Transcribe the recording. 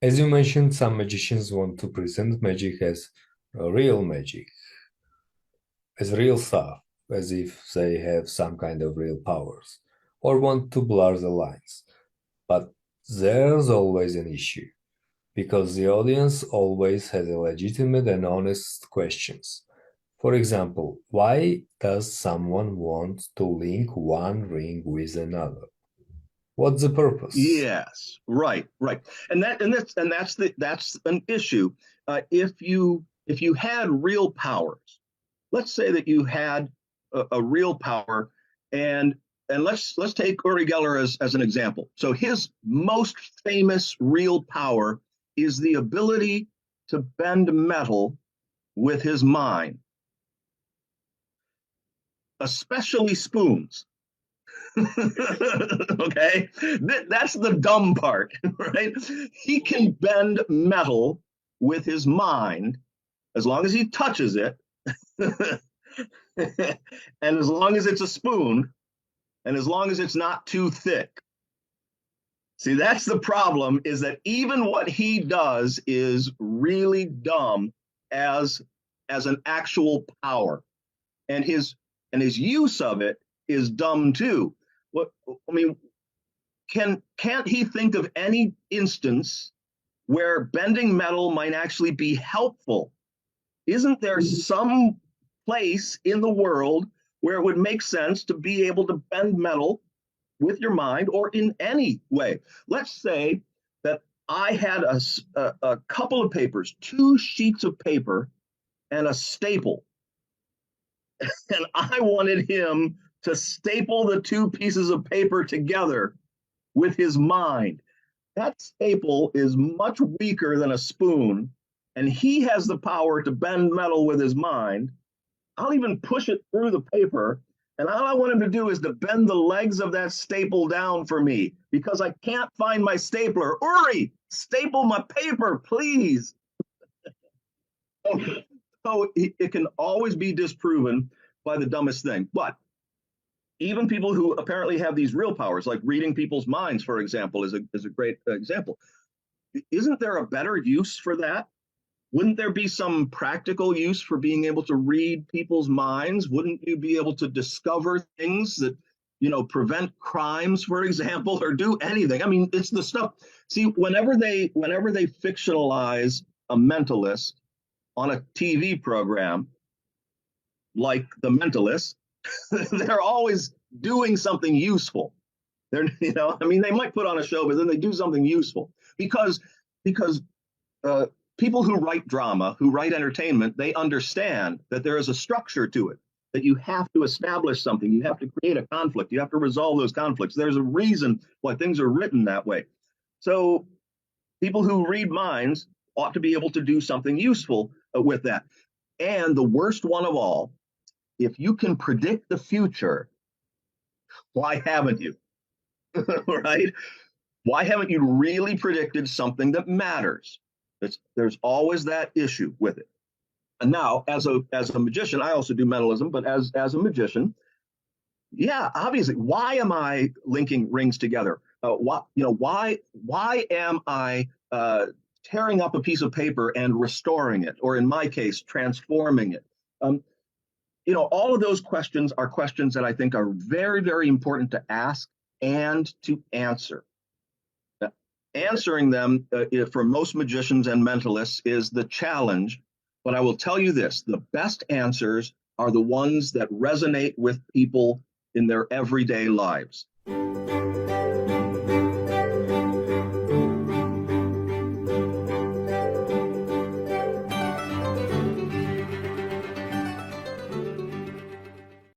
As you mentioned, some magicians want to present magic as real magic, as real stuff, as if they have some kind of real powers, or want to blur the lines. But there's always an issue, because the audience always has a legitimate and honest questions. For example, why does someone want to link one ring with another? What's the purpose? Yes, right. And that's an issue. If you had real powers, let's say that you had a real power, and let's take Uri Geller as an example. So his most famous real power is the ability to bend metal with his mind, especially spoons. Okay, that's the dumb part, right? He can bend metal with his mind as long as he touches it, and as long as it's a spoon, and as long as it's not too thick. See, that's the problem, is that even what he does is really dumb as as an actual power, and his use of it is dumb too. What I mean, can't he think of any instance where bending metal might actually be helpful? Isn't there some place in the world where it would make sense to be able to bend metal with your mind or in any way? Let's say that I had a couple of papers, two sheets of paper, and a staple, and I wanted him to staple the two pieces of paper together with his mind. That staple is much weaker than a spoon, and he has the power to bend metal with his mind. I'll even push it through the paper, and all I want him to do is to bend the legs of that staple down for me because I can't find my stapler. Uri, staple my paper, please. So it can always be disproven by the dumbest thing. But even people who apparently have these real powers, like reading people's minds, for example, is a great example. Isn't there a better use for that? Wouldn't there be some practical use for being able to read people's minds? Wouldn't you be able to discover things that, prevent crimes, for example, or do anything? I mean, it's the stuff. See, whenever they fictionalize a mentalist on a TV program like The Mentalist, they're always doing something useful. I mean, they might put on a show, but then they do something useful because uh, people who write drama, who write entertainment, they understand that there is a structure to it, that you have to establish something, you have to create a conflict, you have to resolve those conflicts. There's a reason why things are written that way. So people who read minds ought to be able to do something useful with that. And the worst one of all, if you can predict the future, why haven't you? Right? Why haven't you really predicted something that matters? There's always that issue with it. And now, as a magician, I also do mentalism, but as a magician, yeah, obviously, why am I linking rings together? Why am I tearing up a piece of paper and restoring it, or in my case, transforming it? Um, all of those questions are questions that I think are very, very important to ask and to answer. Answering them for most magicians and mentalists is the challenge. But I will tell you this, the best answers are the ones that resonate with people in their everyday lives.